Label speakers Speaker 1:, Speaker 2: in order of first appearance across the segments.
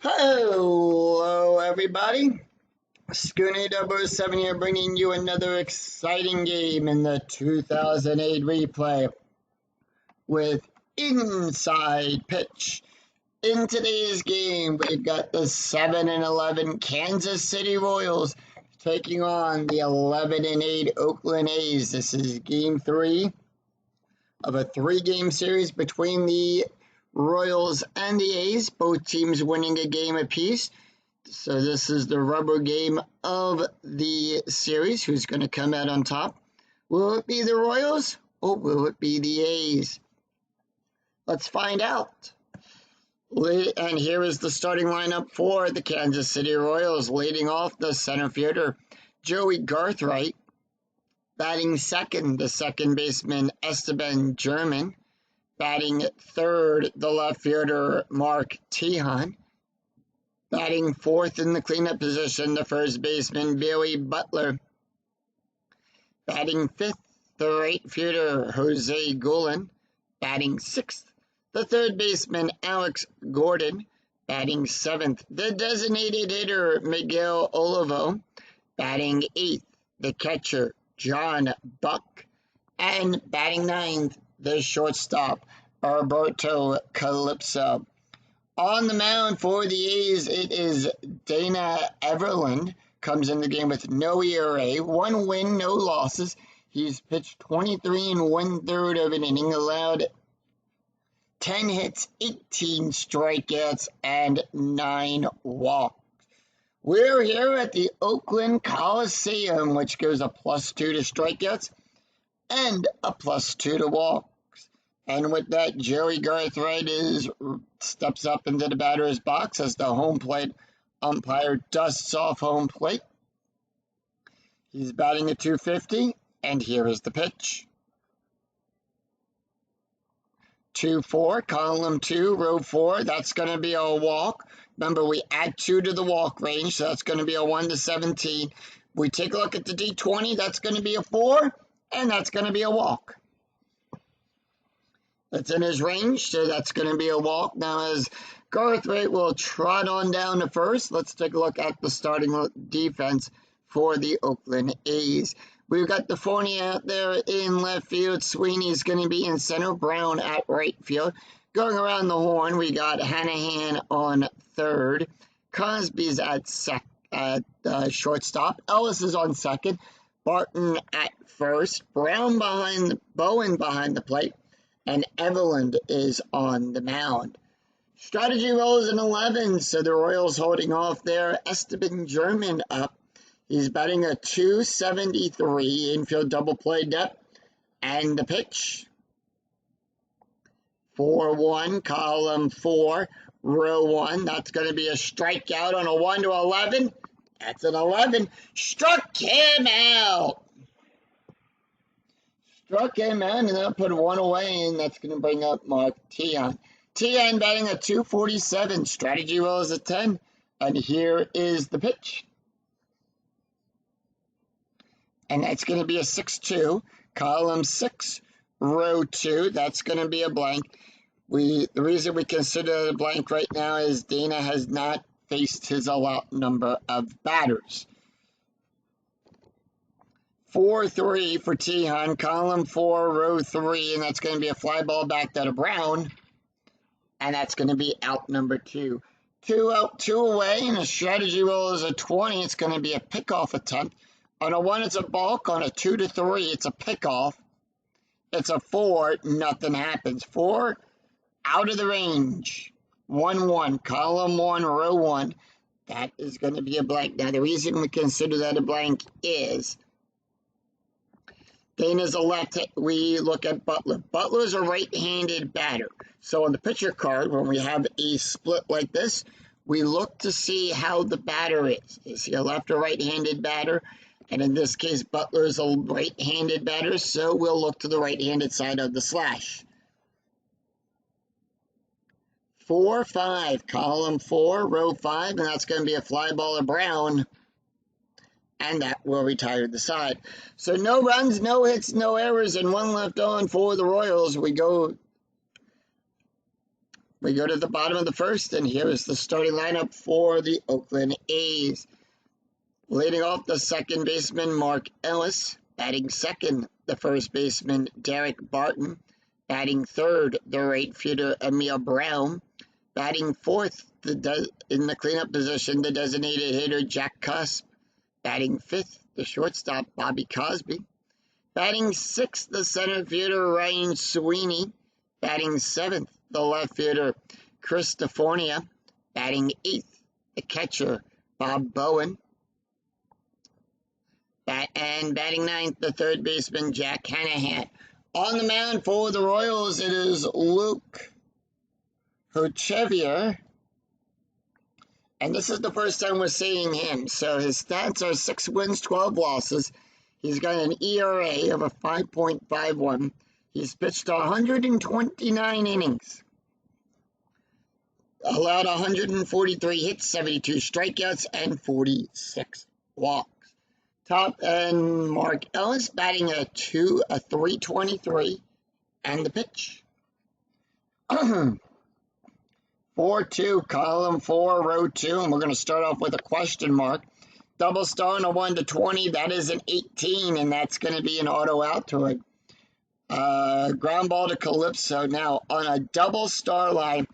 Speaker 1: Hello, everybody. Schooner 007 here, bringing you another exciting game in the 2008 replay with Inside Pitch. In today's game, we've got the 7-11 Kansas City Royals taking on the 11-8 Oakland A's. This is Game 3 of a 3-game series between the Royals and the A's, both teams winning a game apiece. So this is the rubber game of the series. Who's going to come out on top? Will it be the Royals or will it be the A's? Let's find out. And here is the starting lineup for the Kansas City Royals. Leading off, the center fielder, Joey Garthright. Batting second, the second baseman, Esteban German. Batting third, the left fielder, Mark Tejan. Batting fourth in the cleanup position, the first baseman, Billy Butler. Batting fifth, the right fielder, Jose Guillen. Batting sixth, the third baseman, Alex Gordon. Batting seventh, the designated hitter, Miguel Olivo. Batting eighth, the catcher, John Buck. And batting ninth, the shortstop, Alberto Calypso. On the mound for the A's, it is Dana Everland. Comes in the game with no ERA, 1 win, no losses. He's pitched 23 and 1/3 of an inning, allowed 10 hits, 18 strikeouts, and 9 walks. We're here at the Oakland Coliseum, which goes a +2 to strikeouts and a +2 to walks. And with that, Joey Garthright steps up into the batter's box as the home plate umpire dusts off home plate. He's batting at .250, and here is the pitch. 2-4, column 2, row 4. That's going to be a walk. Remember, we add 2 to the walk range, so that's going to be a 1-17. We take a look at the D20, that's going to be a 4, and that's going to be a walk. That's in his range, so that's going to be a walk. Now, as Garthright will trot on down to first, let's take a look at the starting defense for the Oakland A's. We've got the Forney out there in left field. Sweeney's going to be in center. Brown at right field. Going around the horn, we got Hanahan on third. Cosby's at shortstop. Ellis is on second. Barton at first. Bowen behind the plate. And Everland is on the mound. Strategy rolls in 11, so the Royals holding off there. Esteban German up. He's batting a .273, infield double play depth. And the pitch. 4-1, column 4, row 1. That's going to be a strikeout on a 1-11. That's an 11. Struck him out. Struck him out, and they'll put 1 away, and that's going to bring up Mark Tejan. Tejan batting a .247. Strategy roll is a 10. And here is the pitch. And that's going to be a 6-2. Column 6, row 2. That's going to be a blank. The reason we consider it a blank right now is Dana has not faced his allowed number of batters. 4-3 for Tejan, column 4, row 3, and that's going to be a fly ball back to Brown, and that's going to be out number 2. 2 out, 2 away, and the strategy roll is a 20. It's going to be a pickoff attempt. On a 1, it's a balk. On a 2-3, it's a pickoff. It's a 4, nothing happens. 4 out of the range. 1-1, column 1, row 1. That is going to be a blank. Now, the reason we consider that a blank is Dana's a left. We look at Butler. Butler's a right-handed batter. So on the pitcher card, when we have a split like this, we look to see how the batter is. Is he a left or right-handed batter? And in this case, Butler's a right-handed batter, so we'll look to the right-handed side of the slash. 4-5, column 4, row 5, and that's going to be a fly ball to Brown. And that will retire the side. So no runs, no hits, no errors, and 1 left on for the Royals. We go We go to the bottom of the first, and here is the starting lineup for the Oakland A's. Leading off, the second baseman, Mark Ellis. Batting second, the first baseman, Derek Barton. Batting third, the right fielder, Emil Brown. Batting fourth, in the cleanup position, the designated hitter, Jack Cusp. Batting fifth, the shortstop, Bobby Cosby. Batting sixth, the center fielder, Ryan Sweeney. Batting seventh, the left fielder, Chris DeFornia. Batting eighth, the catcher, Bob Bowen. Batting ninth, the third baseman, Jack Hanahan. On the mound for the Royals, it is Luke Hochevar. And this is the first time we're seeing him. So his stats are 6 wins, 12 losses. He's got an ERA of a 5.51. He's pitched 129 innings. Allowed 143 hits, 72 strikeouts, and 46 walks. Top and Mark Ellis batting a 323, and the pitch. 4-2, column 4, row 2, and we're going to start off with a question mark. Double star on a 1 to 20, that is an 18, and that's going to be an auto out to it. Ground ball to Calypso. Now, on a double star line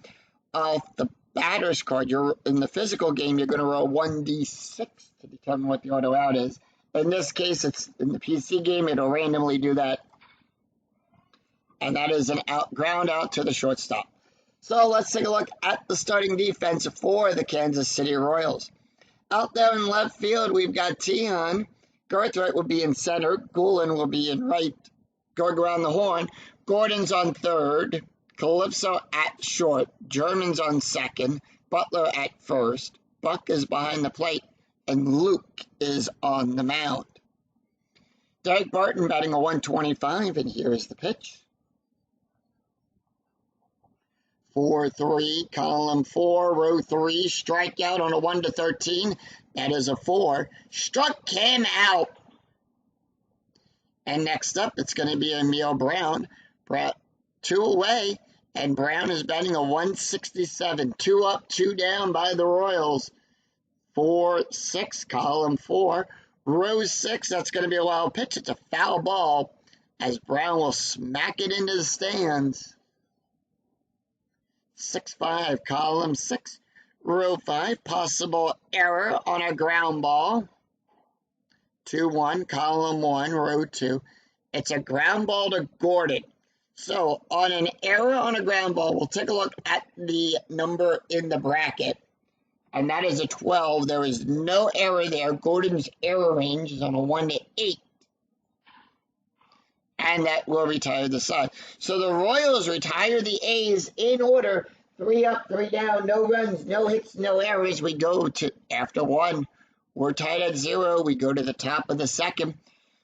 Speaker 1: off the batter's card, you're in the physical game, you're going to roll 1d6 to determine what the auto out is. In this case, it's in the PC game, it'll randomly do that. And that is an ground out to the shortstop. So let's take a look at the starting defense for the Kansas City Royals. Out there in left field, we've got Tian. Garthwaite will be in center. Gulen will be in right. Going around the horn. Gordon's on third. Calypso at short. German's on second. Butler at first. Buck is behind the plate. And Luke is on the mound. Derek Barton batting a 125, and here is the pitch. 4-3, column 4, row 3, strikeout on a 1 to 13. That is a 4. Struck him out. And next up, it's going to be Emil Brown. 2 away, and Brown is batting a 167. 2 up, 2 down by the Royals. 4-6, column 4, row 6. That's going to be a wild pitch. It's a foul ball as Brown will smack it into the stands. 6-5, column 6, row 5. Possible error on a ground ball. 2-1, column 1, row 2. It's a ground ball to Gordon. So on an error on a ground ball, we'll take a look at the number in the bracket. And that is a 12. There is no error there. Gordon's error range is on a 1 to 8. And that will retire the side. So the Royals retire the A's in order. 3 up, 3 down, no runs, no hits, no errors. We go to, after 1, we're tied at 0. We go to the top of the second.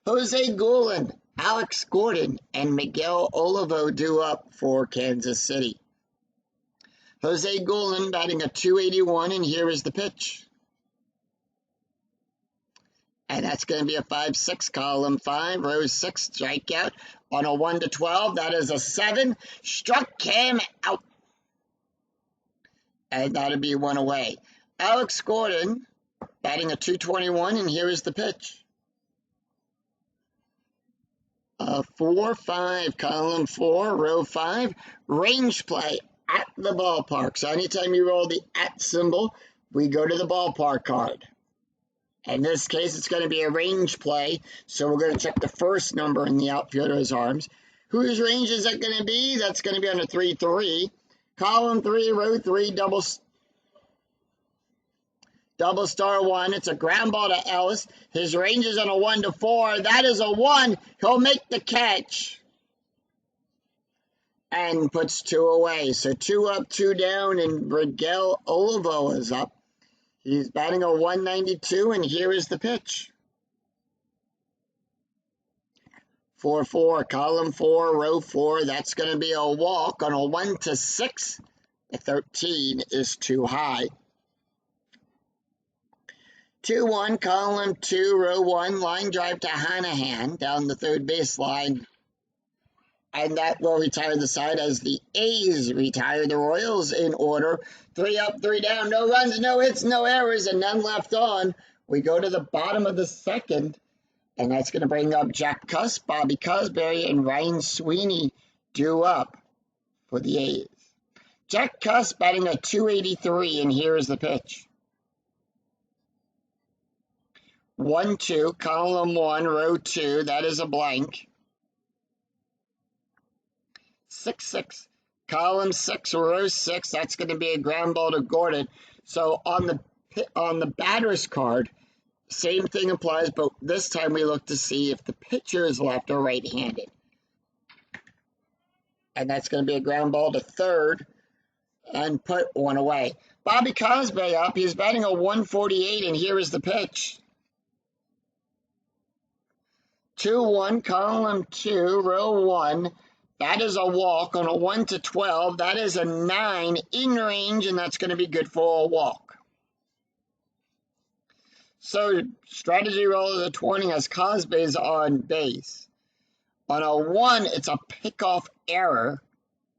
Speaker 1: Jose Gulen, Alex Gordon, and Miguel Olivo due up for Kansas City. Jose Gulen batting a 281, and here is the pitch. And that's going to be a 5-6, column 5, row 6, strikeout on a 1 to 12. That is a 7. Struck him out. And that'll be 1 away. Alex Gordon batting a 221, and here is the pitch. 4-5, column 4, row 5, range play at the ballpark. So anytime you roll the at symbol, we go to the ballpark card. In this case, it's going to be a range play, so we're going to check the first number in the outfielder's arms. Whose range is that going to be? That's going to be on a 3-3. Column 3, row 3, double star 1. It's a ground ball to Ellis. His range is on a 1 to 4. That is a 1. He'll make the catch. And puts 2 away. So 2 up, 2 down, and Miguel Olivo is up. He's batting a 192, and here is the pitch. 4-4, column 4, row 4. That's going to be a walk on a 1 to 6. The 13 is too high. 2-1, column 2, row 1. Line drive to Hanahan down the third baseline. And that will retire the side as the A's retire the Royals in order. 3 up, 3 down, no runs, no hits, no errors, and none left on. We go to the bottom of the second, and that's going to bring up Jack Cuss, Bobby Cosberry, and Ryan Sweeney due up for the A's. Jack Cuss batting a 283, and here is the pitch. 1-2, column 1, row 2, that is a blank. 6-6, column 6, row 6, that's going to be a ground ball to Gordon. So on the batter's card, same thing applies, but this time we look to see if the pitcher is left or right-handed. And that's going to be a ground ball to third and put one away. Bobby Cosberry up. He's batting a 148, and here is the pitch. 2-1, column 2, row 1. That is a walk on a 1-12. That is a 9 in range, and that's going to be good for a walk. So strategy roll is a 20 as Cosby's on base. On a 1, it's a pickoff error.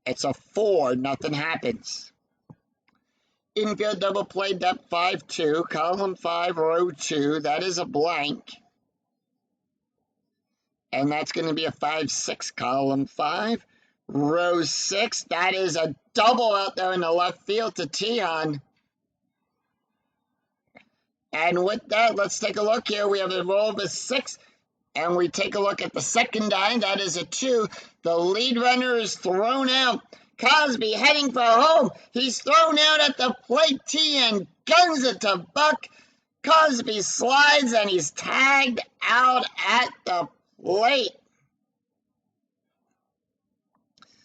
Speaker 1: It's a 4, nothing happens. Infield double play, depth 5-2, column 5, row 2. That is a blank. And that's going to be a 5-6, column 5, row 6. That is a double out there in the left field to Tion. And with that, let's take a look here. We have a roll of a 6, and we take a look at the second die. That is a 2. The lead runner is thrown out. Cosby heading for home. He's thrown out at the plate. Tion guns it to Buck. Cosby slides, and he's tagged out at the plate.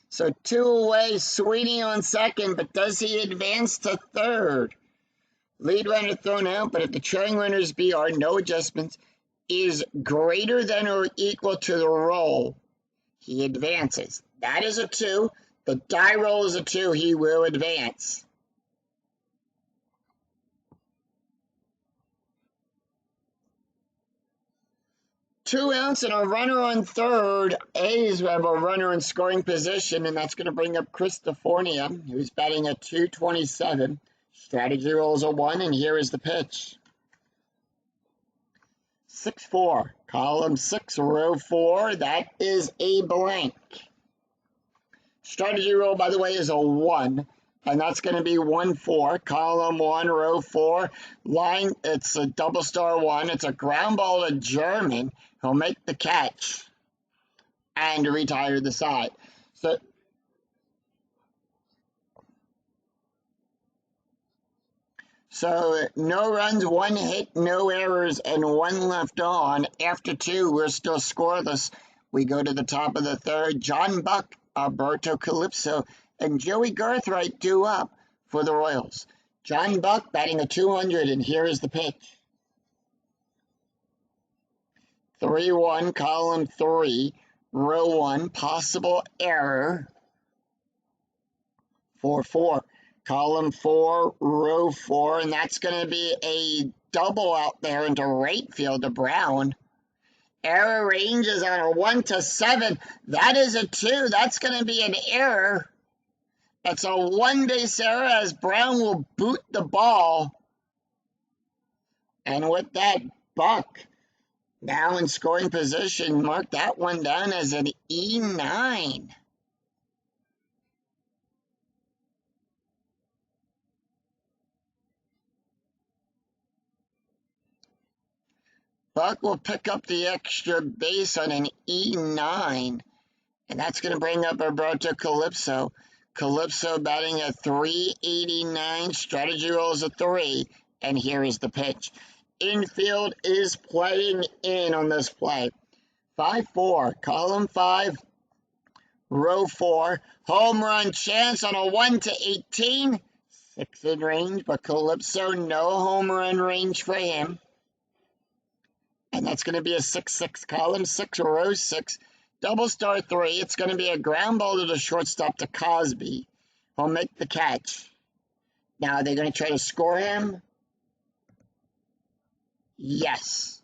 Speaker 1: So 2 away, Sweeney on second, but does he advance to third? Lead runner thrown out, but if the trailing runner's BR, no adjustments, is greater than or equal to the roll, he advances. That is a 2. The die roll is a 2. He will advance. Two outs and a runner on third. A's have a runner in scoring position, and that's going to bring up Chris DeFornia, who's batting a 227. Strategy rolls a 1, and here is the pitch. 6-4, column 6, row 4. That is a blank. Strategy roll, by the way, is a 1, and that's going to be 1-4, column 1, row 4. Line, it's a double star 1. It's a ground ball to German. He'll make the catch and retire the side. So no runs, 1 hit, no errors, and 1 left on. After 2, we're still scoreless. We go to the top of the third. John Buck, Alberto Calypso, and Joey Garthright due up for the Royals. John Buck batting a 200, and here is the pitch. 3-1, column 3, row 1, possible error. 4-4. Column 4, row 4, and that's going to be a double out there into right field to Brown. Error ranges on a 1-7. That is a 2. That's going to be an error. It's a 1 base error as Brown will boot the ball. And with that, Buck, now in scoring position, mark that one down as an E9. Buck will pick up the extra base on an E9, and that's going to bring up Alberto Calypso. Calypso batting a 389, strategy rolls a 3, and here is the pitch. Infield is playing in on this play. 5-4, column 5, row 4, home run chance on a 1-18, 6 in range, but Calypso, no home run range for him. And that's going to be a 6-6, column 6, row 6, double star 3. It's going to be a ground ball to the shortstop to Cosby. He'll make the catch. Now, are they going to try to score him? Yes.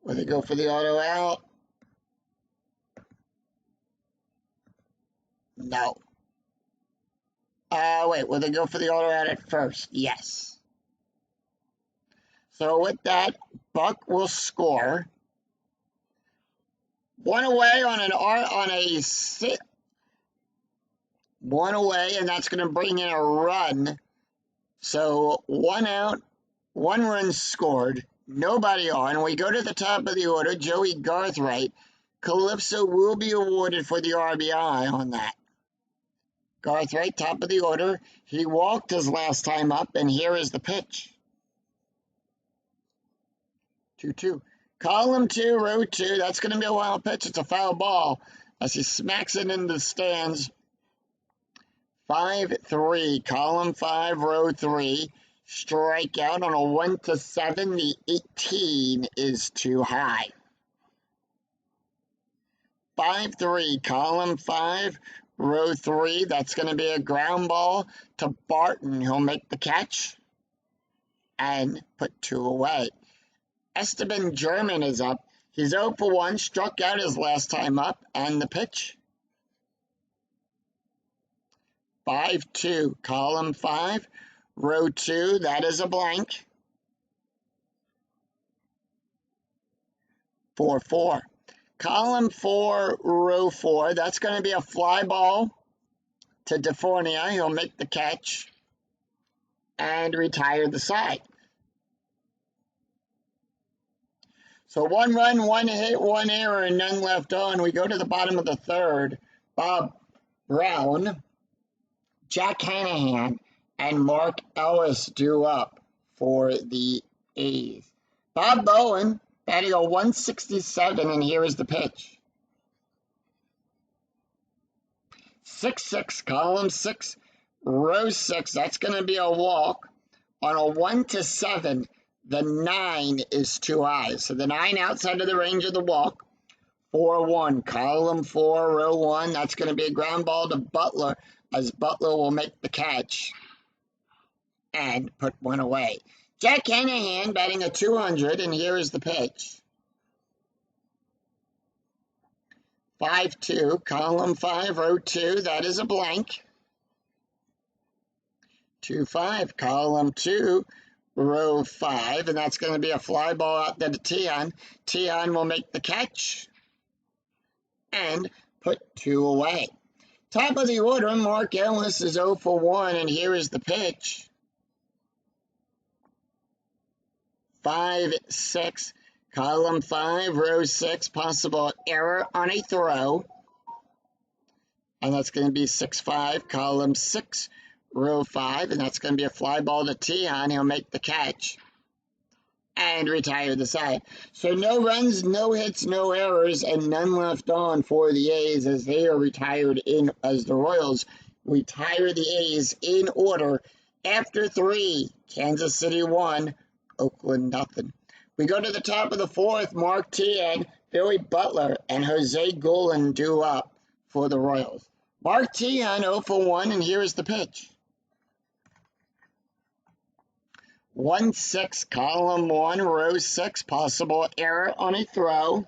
Speaker 1: Will they go for the auto out? No. Wait, will they go for the auto edit first? Yes. So with that, Buck will score. One away one away, and that's going to bring in a run. So 1 out, 1 run scored, nobody on. We go to the top of the order, Joey Garthright. Calypso will be awarded for the RBI on that. Garthright, top of the order. He walked his last time up, and here is the pitch. 2-2. Column 2, row 2. That's going to be a wild pitch. It's a foul ball as he smacks it into the stands. 5-3. Column 5, row 3. Strikeout on a 1-7. The 18 is too high. 5-3. Column 5, row 3. That's going to be a ground ball to Barton. He'll make the catch and put 2 away. Esteban German is up. He's 0 for 1, struck out his last time up, and the pitch. 5-2, column 5, row 2, that is a blank. 4-4. Column 4, row 4, that's going to be a fly ball to DeFornia. He'll make the catch and retire the side. So 1 run, 1 hit, 1 error, and none left on. We go to the bottom of the third. Bob Brown, Jack Hanahan, and Mark Ellis due up for the A's. Bob Bowen batting a 167, and here is the pitch. 6-6, column 6, row 6. That's going to be a walk on a 1-7. The 9 is too high. So the 9 outside of the range of the walk. 4-1, column 4, row 1. That's going to be a ground ball to Butler, as Butler will make the catch and put 1 away. Jack Hanahan batting a 200, and here is the pitch. 5-2, column 5, row 2. That is a blank. 2-5, column 2. Row 5, and that's going to be a fly ball out there to Tion. Tion will make the catch and put 2 away. Top of the order, Mark Ellis is 0 for 1, and here is the pitch. 5-6, column 5, row 6, possible error on a throw. And that's going to be 6-5, column 6, row 5, and that's going to be a fly ball to Tion. He'll make the catch and retire the side. So no runs, no hits, no errors, and none left on for the A's as they are retired as the Royals retire the A's in order after 3. Kansas City 1, Oakland nothing. We go to the top of the 4th. Mark Tion, Billy Butler, and Jose Goulden due up for the Royals. Mark Tion 0 for 1, and here is the pitch. 1-6, column 1, row 6, possible error on a throw.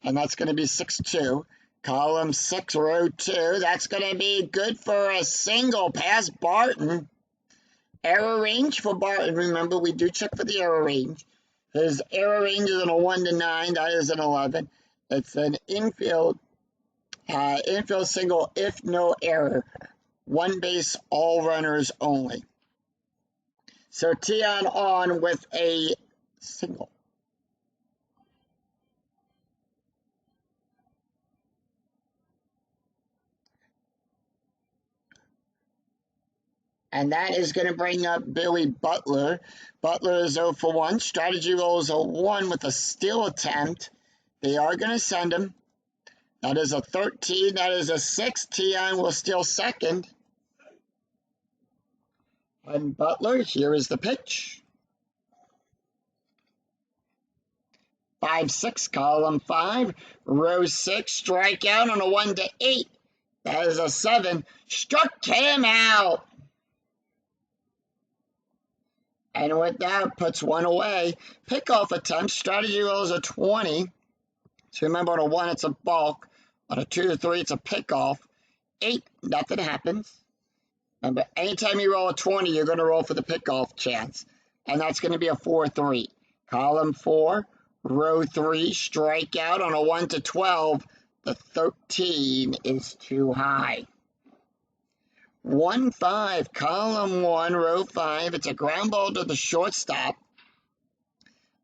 Speaker 1: And that's going to be 6-2. Column 6, row 2, that's going to be good for a single past Barton. Error range for Barton. Remember, we do check for the error range. His error range is in a 1 to 9. That is an 11. It's an infield single if no error. 1 base, all runners only. So Tion on with a single. And that is going to bring up Billy Butler. Butler is 0 for 1. Strategy rolls a 1 with a steal attempt. They are going to send him. That is a 13. That is a 6. Tion will steal second. And Butler, here is the pitch. 5-6, column 5, row 6, strikeout on a 1 to 8. That is a 7. Struck him out. And with that, puts 1 away. Pickoff attempt, strategy rolls a 20. So remember, on a 1, it's a balk. On a 2 to 3, it's a pickoff. 8, nothing happens. Remember, anytime you roll a 20, you're going to roll for the pickoff chance. And that's going to be a 4-3. Column 4, row 3, strikeout on a 1 to 12. The 13 is too high. 1-5, column 1, row 5. It's a ground ball to the shortstop.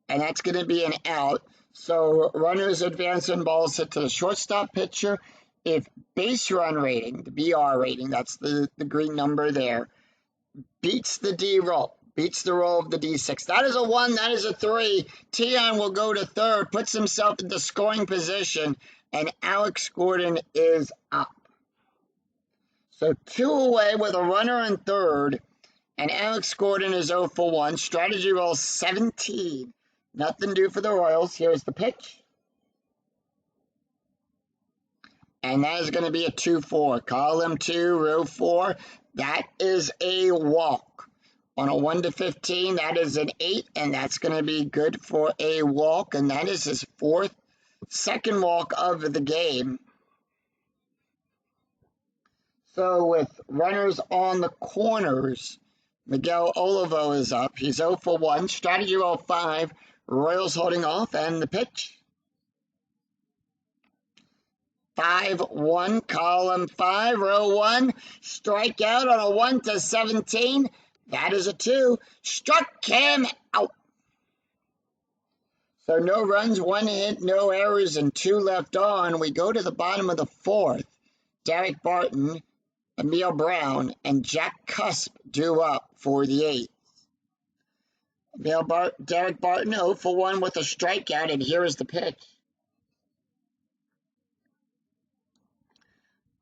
Speaker 1: And that's going to be an out. So runners advance and balls hit to the shortstop pitcher. If base run rating, the BR rating, that's the green number there, beats the D roll, beats the roll of the D6. That is a 1, that is a 3. Tion will go to third, puts himself into scoring position, and Alex Gordon is up. So 2 away with a runner in third, and Alex Gordon is 0 for 1. Strategy roll 17. Nothing due for the Royals. Here's the pitch. And that is going to be a 2-4. Column 2, row 4. That is a walk. On a 1 to 15, that is an 8, and that's going to be good for a walk. And that is his second walk of the game. So with runners on the corners, Miguel Olivo is up. He's 0 for 1. Strategy roll 5. Royals holding off, and the pitch. 5-1, column 5, row 1. Strikeout on a 1 to 17. That is a 2. Struck him out. So no runs, 1 hit, no errors, and 2 left on. We go to the bottom of the 4th. Derek Barton, Emil Brown, and Jack Cusp due up for the 8th. Derek Barton 0 for 1 with a strikeout, and here is the pitch.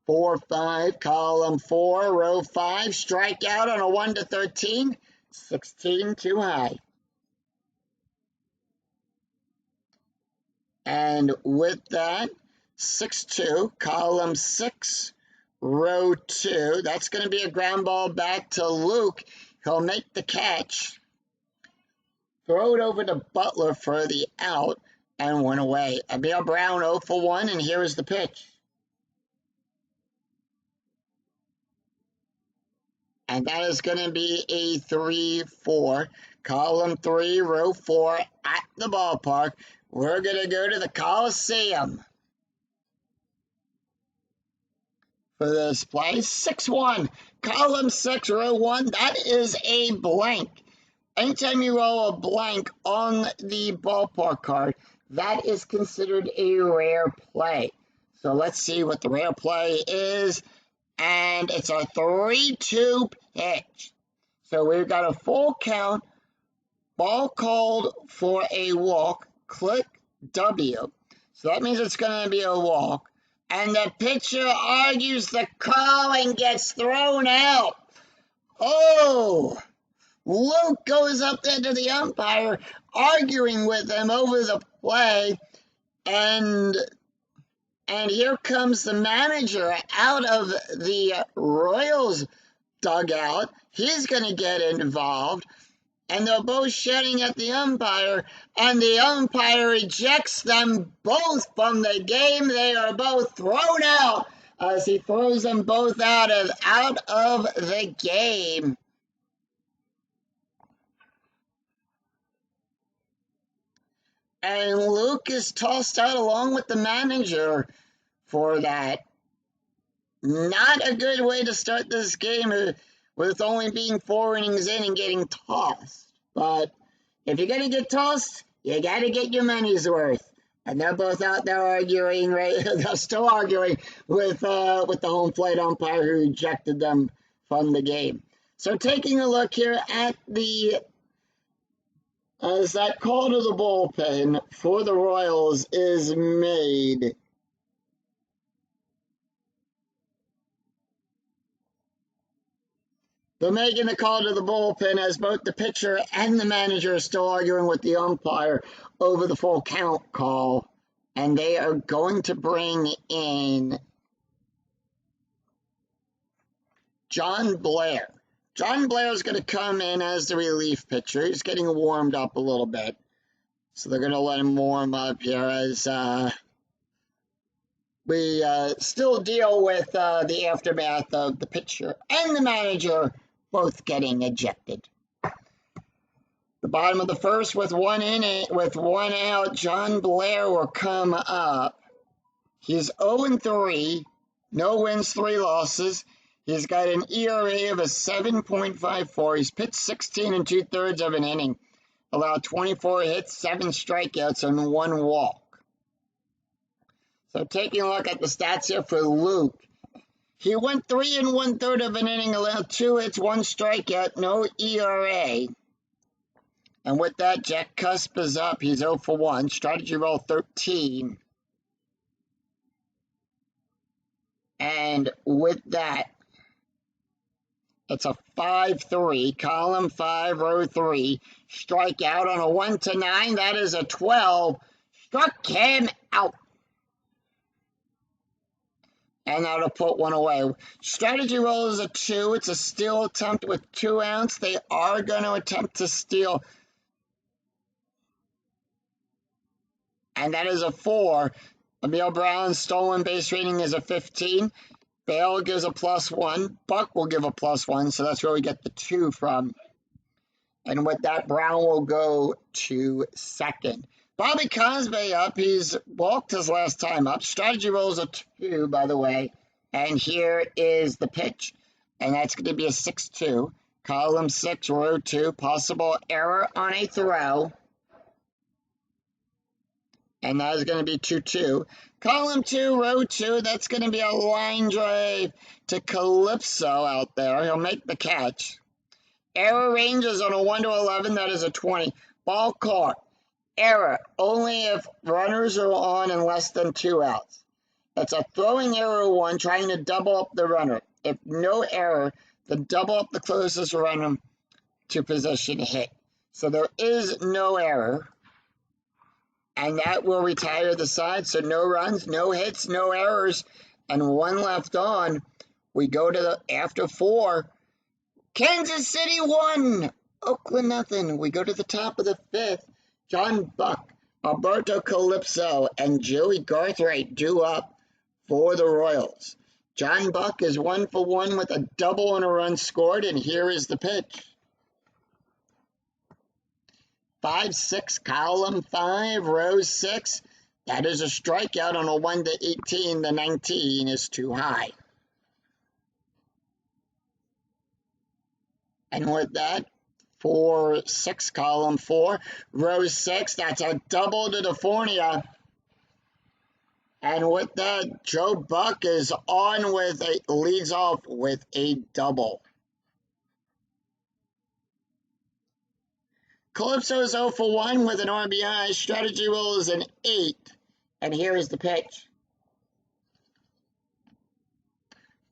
Speaker 1: 4-5, column 4, row 5, strikeout on a 1 to 13, 16 too high. And with that, 6-2, column 6, row 2. That's going to be a ground ball back to Luke. He'll make the catch. Throw it over to Butler for the out, and 1 away. Emil Brown 0 for 1, and here is the pitch. And that is going to be a 3-4. Column 3, row 4 at the ballpark. We're going to go to the Coliseum for this play. 6-1. Column 6, row 1. That is a blank. Anytime you roll a blank on the ballpark card, that is considered a rare play. So let's see what the rare play is. And it's a 3-2 pitch. So we've got a full count, ball called for a walk, click W. So that means it's going to be a walk. And the pitcher argues the call and gets thrown out. Oh! Luke goes up there to the umpire, arguing with him over the play, and here comes the manager out of the Royals dugout. He's going to get involved, and they're both shouting at the umpire, and the umpire ejects them both from the game. They are both thrown out as he throws them both out of the game. And Luke is tossed out along with the manager for that. Not a good way to start this game with only being 4 innings in and getting tossed. But if you're going to get tossed, you got to get your money's worth. And they're both out there arguing, right? They're still arguing with the home plate umpire who ejected them from the game. So taking a look here at as that call to the bullpen for the Royals is made. They're making the call to the bullpen as both the pitcher and the manager are still arguing with the umpire over the full count call. And they are going to bring in John Blair. John Blair is going to come in as the relief pitcher. He's getting warmed up a little bit. So they're going to let him warm up here as we still deal with the aftermath of the pitcher and the manager both getting ejected. The bottom of the first with one out, John Blair will come up. He's 0-3, no wins, 3 losses. He's got an ERA of a 7.54. He's pitched 16 2/3 of an inning, allowed 24 hits, 7 strikeouts, and 1 walk. So taking a look at the stats here for Luke, he went 3 1/3 of an inning, allowed 2 hits, 1 strikeout, no ERA. And with that, Jack Cusp is up. He's 0 for 1. Strategy roll 13. And with that, it's a 5-3. Column 5, row 3. Strike out on a 1-9. That is a 12. Struck him out. And that'll put 1 away. Strategy roll is a 2. It's a steal attempt with 2 outs. They are going to attempt to steal. And that is a 4. Emil Brown's stolen base rating is a 15. Bale gives a +1. Buck will give a +1. So that's where we get the 2 from. And with that, Brown will go to second. Bobby Cosby up. He's walked his last time up. Strategy rolls a 2, by the way. And here is the pitch. And that's going to be a 6-2. Column 6, row 2. Possible error on a throw. And that is going to be 2-2. Column 2, row 2. That's going to be a line drive to Calypso out there. He'll make the catch. Error ranges on a 1-11. That is a 20. Ball caught. Error only if runners are on and less than 2 outs. It's a throwing error 1, trying to double up the runner. If no error, then double up the closest runner to position hit. So there is no error. And that will retire the side. So no runs, no hits, no errors, and 1 left on. We go to the after 4. Kansas City 1, Oakland nothing. We go to the top of the 5th. John Buck, Alberto Calypso, and Joey Garthwaite due up for the Royals. John Buck is 1 for 1 with a double and a run scored, and here is the pitch. 5-6, column 5, row 6. That is a strikeout on a 1-18. The 19 is too high. And with that, 4-6, column 4, row 6. That's a double to California. And with that, Joe Buck is on with leads off with a double. Calypso is 0 for 1 with an RBI. Strategy roll is an 8. And here is the pitch.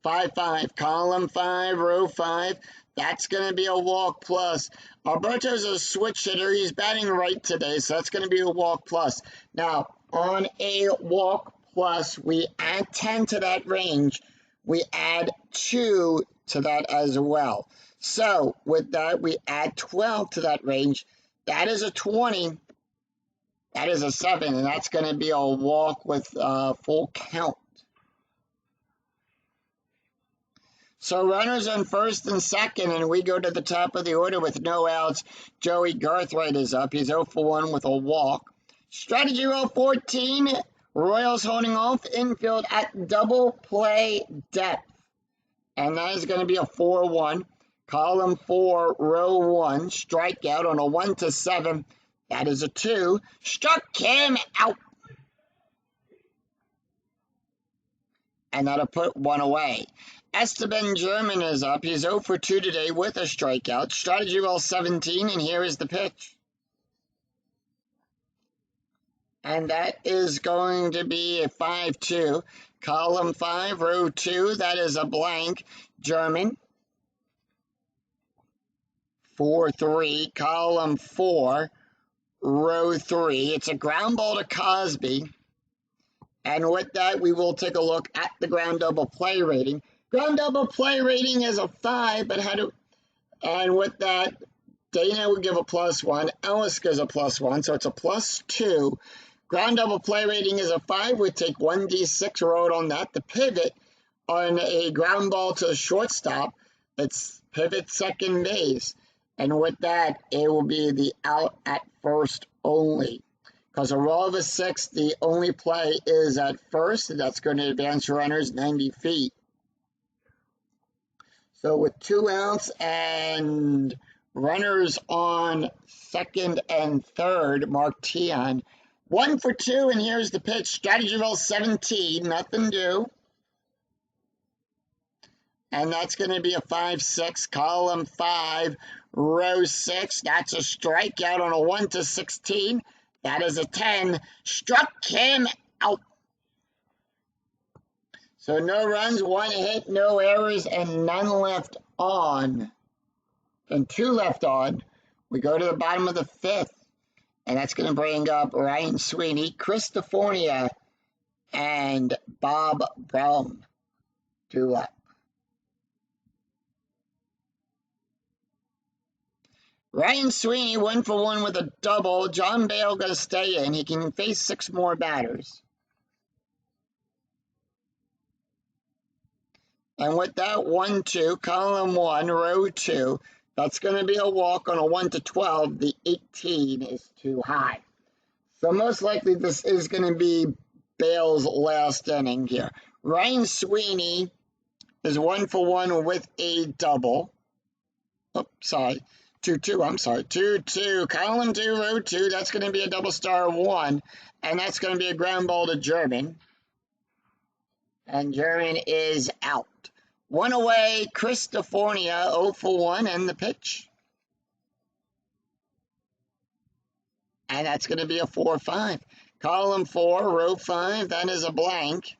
Speaker 1: 5-5, column 5, row 5. That's going to be a walk plus. Alberto's a switch hitter. He's batting right today, so that's going to be a walk plus. Now, on a walk plus, we add 10 to that range. We add 2 to that as well. So, with that, we add 12 to that range. That is a 20. That is a 7, and that's going to be a walk with full count. So runners on first and second, and we go to the top of the order with no outs. Joey Garthwaite is up. He's 0 for 1 with a walk. Strategy roll 14. Royals holding off infield at double play depth. And that is going to be a 4-1. Column 4, row 1. Strikeout on a 1-7. That is a 2. Struck him out. And that'll put 1 away. Esteban German is up. He's 0 for 2 today with a strikeout. Strategy roll 17, and here is the pitch. And that is going to be a 5-2. Column 5, row 2. That is a blank. German. 4-3. Column 4, row 3. It's a ground ball to Cosby. And with that, we will take a look at the ground double play rating. Ground double play rating is a 5, but and with that, Dana would give a +1, Ellis gives a +1, so it's a +2. Ground double play rating is a 5. We take 1d6 rolled on that. The pivot on a ground ball to a shortstop, it's pivot second base. And with that, it will be the out at first only. Because a roll of a 6, the only play is at first. That's going to advance runners 90 feet. So with 2 outs and runners on second and third, Mark Tion. 1 for 2, and here's the pitch. Strategy roll 17, nothing due. And that's going to be a 5-6, column 5, row 6. That's a strikeout on a 1 to 16. That is a 10. Struck him out. So no runs, 1 hit, no errors, and none left on. And 2 left on. We go to the bottom of the 5th. And that's going to bring up Ryan Sweeney, Christofornia, and Bob Brown to up. Ryan Sweeney 1 for 1 with a double. John Bale going to stay in. He can face 6 more batters. And with that 1-2, column 1, row 2, that's going to be a walk on a 1 to 12. The 18 is too high. So most likely this is going to be Bale's last inning here. Ryan Sweeney is 1 for 1 with a double. Oh, sorry. 2-2, I'm sorry. 2-2, column 2, row 2. That's going to be a double star 1. And that's going to be a ground ball to German. And German is out. 1 away, Christofornia, 0 for 1, and the pitch. And that's going to be a 4-5. Column 4, row 5, that is a blank.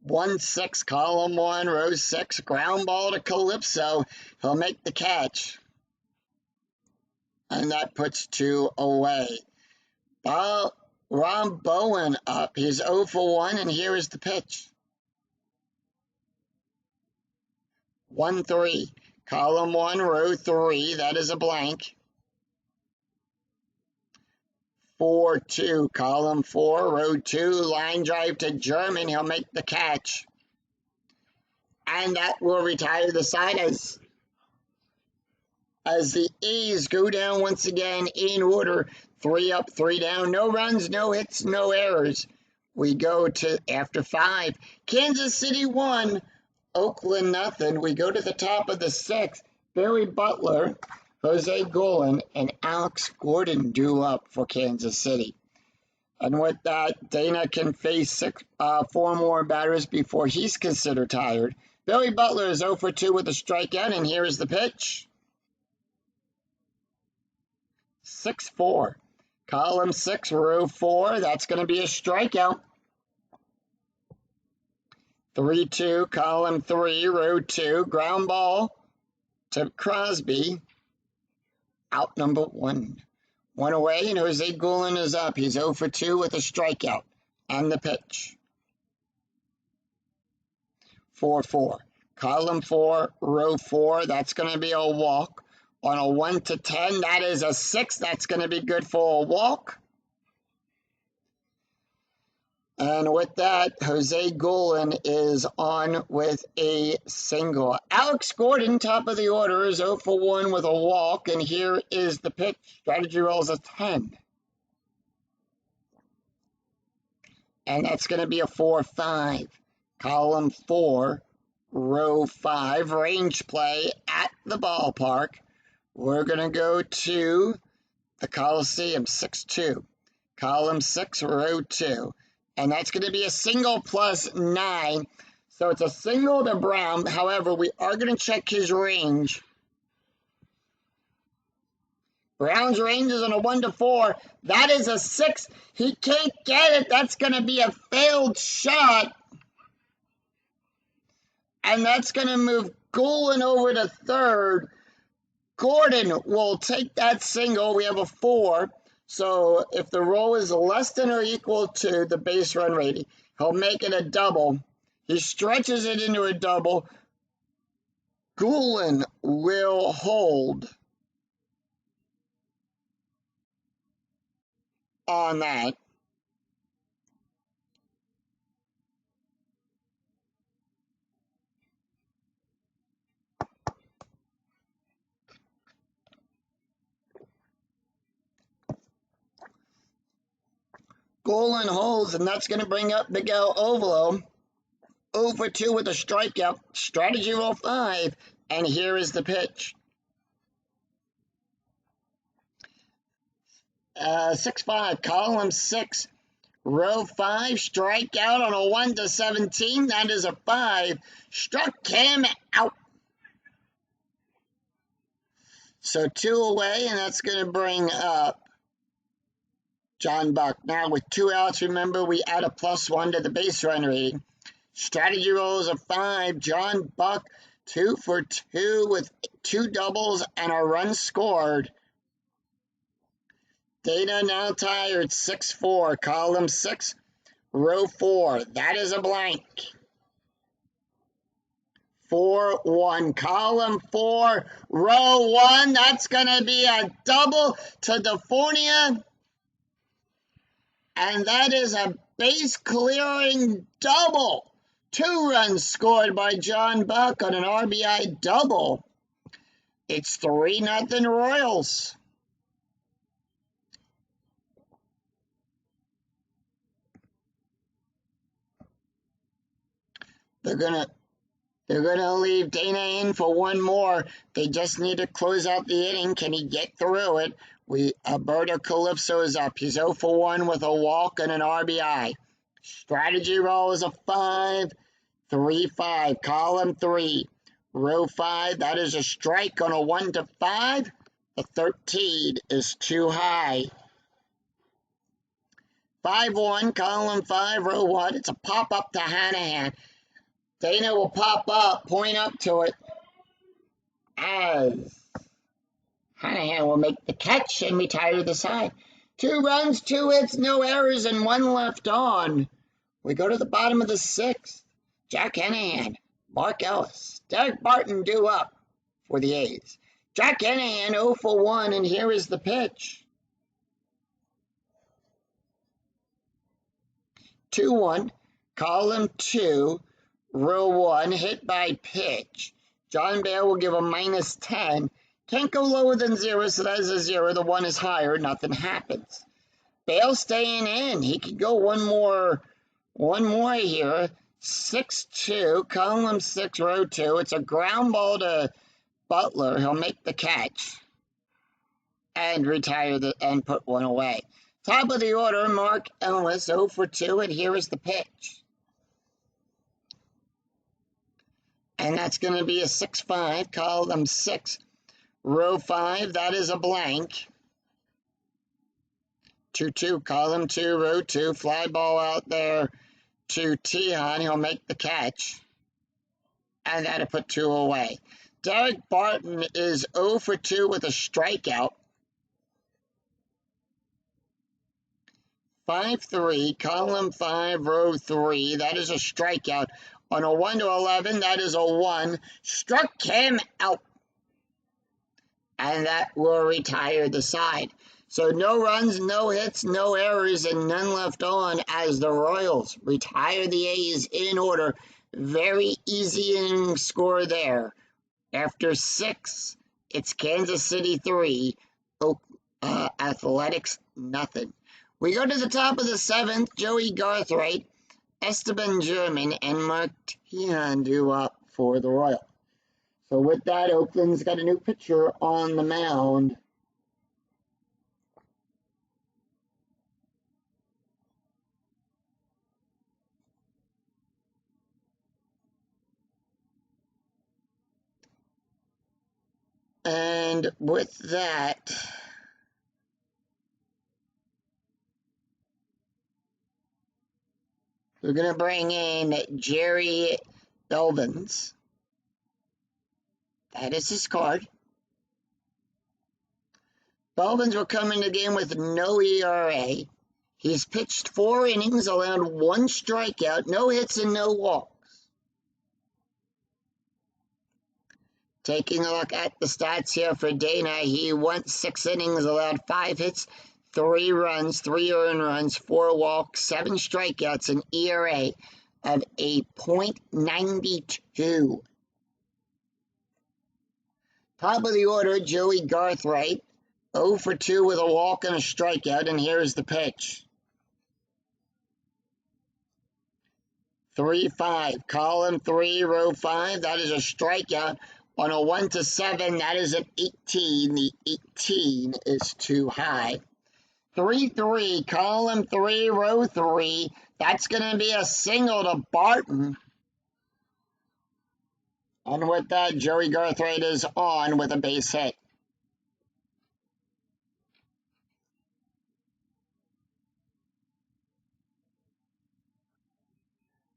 Speaker 1: 1-6, column 1, row 6, ground ball to Calypso. He'll make the catch. And that puts 2 away. Rob Bowen up. He's 0 for 1, and here is the pitch. 1-3. Column 1, row 3. That is a blank. 4-2. Column 4, row 2. Line drive to German. He'll make the catch. And that will retire the side as the A's go down once again in order. 3 up, 3 down. No runs, no hits, no errors. We go to after 5. Kansas City 1, Oakland nothing. We go to the top of the 6th. Barry Butler, Jose Golan, and Alex Gordon due up for Kansas City. And with that, Dana can face 4 more batters before he's considered tired. Barry Butler is 0 for 2 with a strikeout, and here is the pitch. 6-4. Column 6, row 4, that's going to be a strikeout. 3-2, column 3, row 2, ground ball to Crosby. Out number 1. 1 away, and Jose Golan is up. He's 0 for 2 with a strikeout. And the pitch. 4-4. Column 4, row 4, that's going to be a walk. On a 1 to 10, that is a 6. That's going to be good for a walk. And with that, Jose Golan is on with a single. Alex Gordon, top of the order, is 0 for 1 with a walk. And here is the pitch. Strategy rolls a 10. And that's going to be a 4-5. Column 4, row 5, range play at the ballpark. We're going to go to the Coliseum, 6-2. Column 6, row 2. And that's going to be a single plus 9. So it's a single to Brown. However, we are going to check his range. Brown's range is on a 1 to 4. That is a 6. He can't get it. That's going to be a failed shot. And that's going to move Golan over to third. Gordon will take that single. We have a 4. So if the roll is less than or equal to the base run rating, he'll make it a double. He stretches it into a double. Golan will hold. on that. Golan holds, and that's going to bring up Miguel Ovalo. 0 for 2 with a strikeout. Strategy roll 5, and here is the pitch. 6-5, column 6, row 5, strikeout on a 1 to 17. That is a 5. Struck him out. So 2 away, and that's going to bring up John Buck. Now with 2 outs, remember we add a +1 to the base run rating. Strategy roll is a 5. John Buck 2 for 2 with 2 doubles and a run scored. Dana now tired. 6-4, column 6, row 4. That is a blank. 4-1, column 4, row 1. That's going to be a double to DeFornia. And that is a base clearing double. 2 runs scored by John Buck on an RBI double. It's 3-0 Royals. They're gonna leave Dana in for one more. They just need to close out the inning. Can he get through it? Alberto Calypso is up. He's 0 for 1 with a walk and an RBI. Strategy roll is a 5. 3-5, column 3, row 5. That is a strike on a 1 to 5. The 13 is too high. 5-1, column 5, row 1. It's a pop up to Hanahan. Dana will pop up, point up to it, as Hanahan will make the catch and retire the side. 2 runs, 2 hits, no errors, and 1 left on. We go to the bottom of the 6th. Jack Hanahan, Mark Ellis, Derek Barton due up for the A's. Jack Hanahan 0 for 1, and here is the pitch. 2-1, column 2, row 1, hit by pitch. John Bale will give a -10. Can't go lower than 0, so that is a 0. The 1 is higher, nothing happens. Bale staying in. He could go one more here. 6-2, column 6, row 2. It's a ground ball to Butler. He'll make the catch and retire and put 1 away. Top of the order, Mark Ellis, 0 for 2, and here is the pitch. And that's going to be a 6-5, column 6, row 5. That is a blank. 2-2, column 2, row 2. Fly ball out there to Tihan. He'll make the catch. And that'll put 2 away. Derek Barton is 0 for 2 with a strikeout. 5-3, column 5, row 3. That is a strikeout. On a 1 to 11, that is a 1. Struck him out. And that will retire the side. So no runs, no hits, no errors, and none left on as the Royals retire the A's in order. Very easy inning score there. After 6, it's Kansas City 3, Athletics nothing. We go to the top of the 7th. Joey Garthwaite, Esteban German, and Mark Tihan due up for the Royals. So with that, Oakland's got a new pitcher on the mound. And with that, we're going to bring in Jerry Belvins. That is his card. Belvins will come in the game with no ERA. He's pitched 4 innings, allowed 1 strikeout, no hits and no walks. Taking a look at the stats here for Dana, he went 6 innings, allowed 5 hits, 3 runs, 3 earned runs, 4 walks, 7 strikeouts, an ERA of a .92. Top of the order, Joey Garthright, 0 for 2 with a walk and a strikeout, and here's the pitch. 3-5, column 3, row 5, that is a strikeout. On a 1-7, that is an 18. The 18 is too high. 3-3, column 3, row 3, that's going to be a single to Barton. And with that, Joey Garthright is on with a base hit.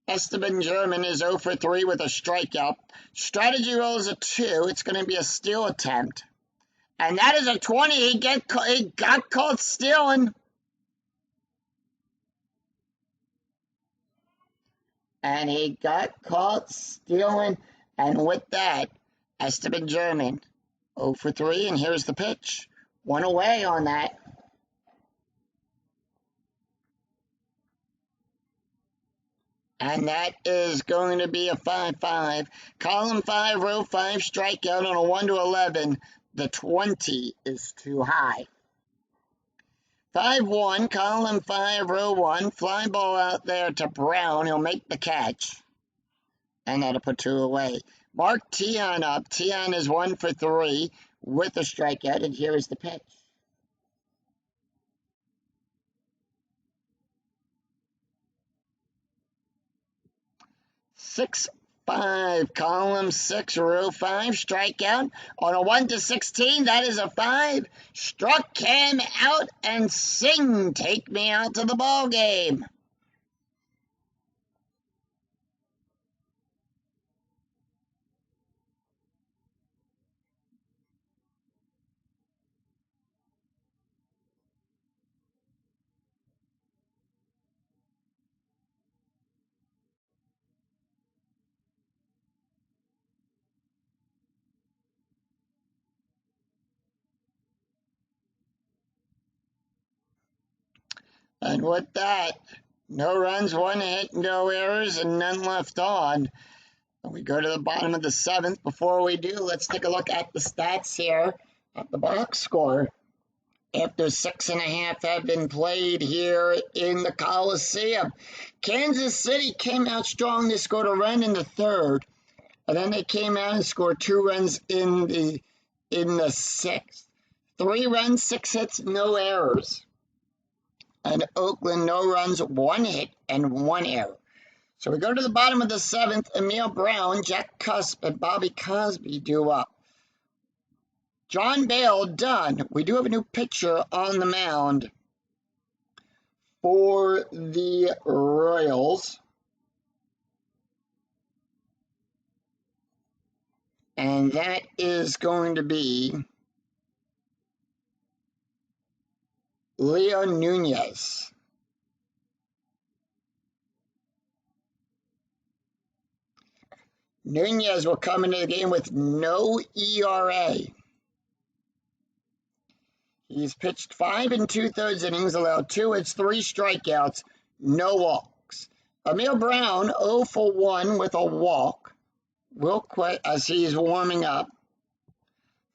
Speaker 1: Esteban German is 0 for 3 with a strikeout. Strategy roll is a 2. It's going to be a steal attempt. And that is a 20. He got caught stealing. And he got caught stealing. And with that, Esteban German, 0 for 3. And here's the pitch. 1 away on that. And that is going to be a 5-5. Column 5, row 5, strikeout on a 1-11. The 20 is too high. 5-1, column 5, row 1. Fly ball out there to Brown. He'll make the catch. And that'll put 2 away. Mark Tion up. Tion is 1 for 3 with a strikeout. And here is the pitch. 6-5, column 6, row 5, strikeout. On a 1-16, that is a 5. Struck him out and sing, take me out to the ball game. And with that, no runs, 1 hit, no errors, and none left on. And we go to the bottom of the 7th. Before we do, let's take a look at the stats here at the box score. After 6.5 have been played here in the Coliseum, Kansas City came out strong. They scored a run in the 3rd, and then they came out and scored 2 runs in the 6th. 3 runs, 6 hits, no errors. And Oakland, no runs, 1 hit, and 1 error. So we go to the bottom of the 7th. Emil Brown, Jack Cusp, and Bobby Cosby due up. John Bale done. We do have a new pitcher on the mound for the Royals. And that is going to be Leo Nunez. Nunez will come into the game with no ERA. He's pitched 5 2/3 innings, allowed 2 hits, 3 strikeouts, no walks. Emil Brown, 0 for 1 with a walk. Real quick, as he's warming up.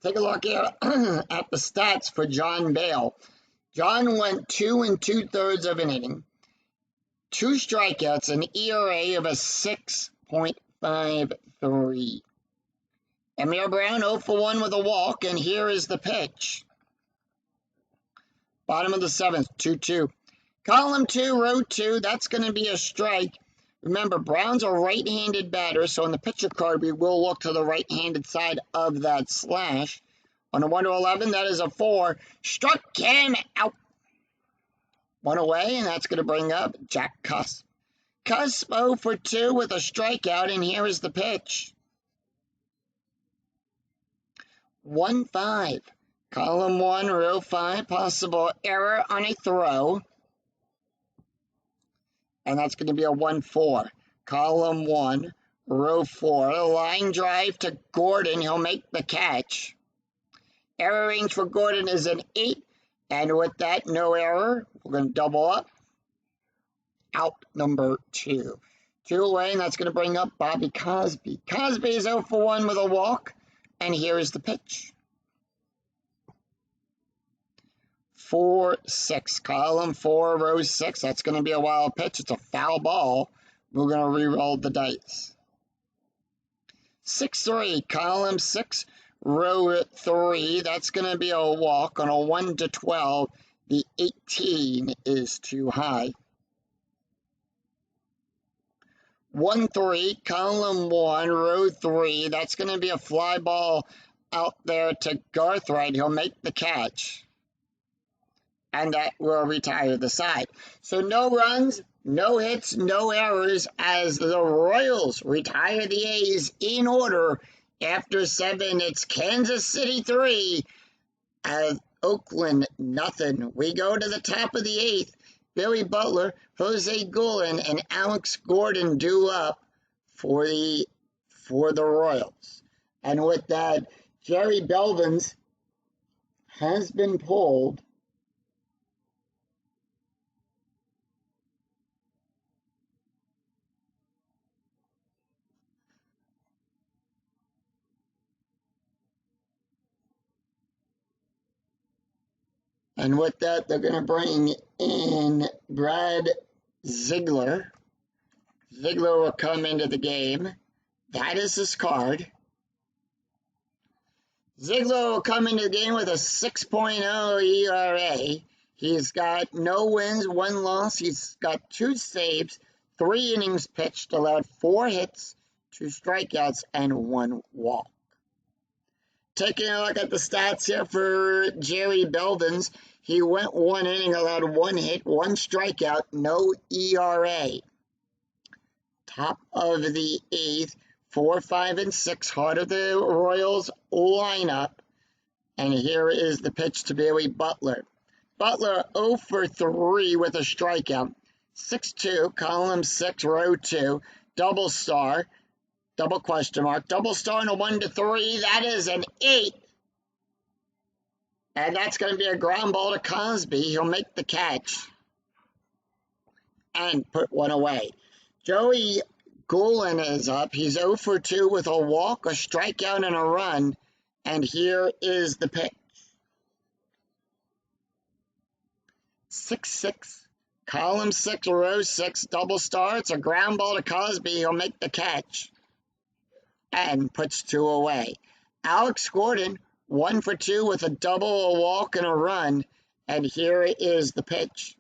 Speaker 1: Take a look here at the stats for John Bale. John went 2 2/3 of an inning, 2 strikeouts, an ERA of a 6.53. Emil Brown, 0 for 1 with a walk, and here is the pitch. Bottom of the 7th, 2-2. Column 2, row 2, that's going to be a strike. Remember, Brown's a right-handed batter, so on the pitcher card, we will look to the right-handed side of that slash. On a 1-11, that is a 4. Struck him out. 1 away, and that's going to bring up Jack Cusp. Cusp 0 for 2 with a strikeout, and here is the pitch. 1-5. Column 1, row 5, possible error on a throw. And that's going to be a 1-4. Column 1, row 4, line drive to Gordon. He'll make the catch. Error range for Gordon is an 8, And with that, no error. We're going to double up. Out number 2. 2 away, and that's going to bring up Bobby Cosby. Cosby is 0 for 1 with a walk, and here is the pitch. 4-6, column 4, row 6. That's going to be a wild pitch. It's a foul ball. We're going to re-roll the dice. 6-3, column 6, row 3. That's going to be a walk on a 1 to 12. The 18 is too high. 1-3, column 1, row 3. That's going to be a fly ball out there to Garthright. He'll make the catch. And that will retire the side. So no runs, no hits, no errors as the Royals retire the A's in order. After 7, it's Kansas City 3, Oakland nothing. We go to the top of the 8th. Billy Butler, Jose Guillen, and Alex Gordon due up for the Royals. And with that, Jerry Belvins has been pulled. And with that, they're going to bring in Brad Ziegler. Ziegler will come into the game. That is his card. Ziegler will come into the game with a 6.0 ERA. He's got no wins, 1 loss. He's got 2 saves, 3 innings pitched, allowed 4 hits, 2 strikeouts, and 1 walk. Taking a look at the stats here for Jerry Belvins, he went 1 inning, allowed 1 hit, 1 strikeout, no ERA. Top of the 8th, 4, 5, and 6, heart of the Royals lineup. And here is the pitch to Billy Butler. Butler 0 for 3 with a strikeout. 6-2, column 6, row 2, double star. Double question mark. Double star and a 1 to 3. That is an 8. And that's going to be a ground ball to Cosby. He'll make the catch and put 1 away. Joey Guillen is up. He's 0 for 2 with a walk, a strikeout, and a run. And here is the pitch. 6-6, column 6, row 6, double star. It's a ground ball to Cosby. He'll make the catch and puts 2 away. Alex Gordon, 1 for 2 with a double, a walk, and a run. And here is the pitch.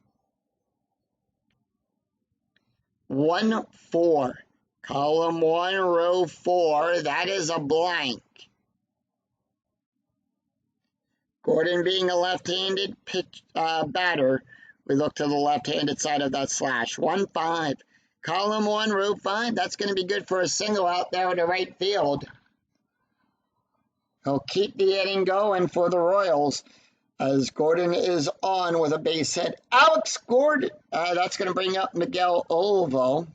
Speaker 1: 1-4, column 1, row 4. That is a blank. Gordon being a left-handed batter, we look to the left-handed side of that slash. 1-5. Column 1, row 5, that's going to be good for a single out there to right field. He'll keep the inning going for the Royals as Gordon is on with a base hit. Alex Gordon, that's going to bring up Miguel Olivo.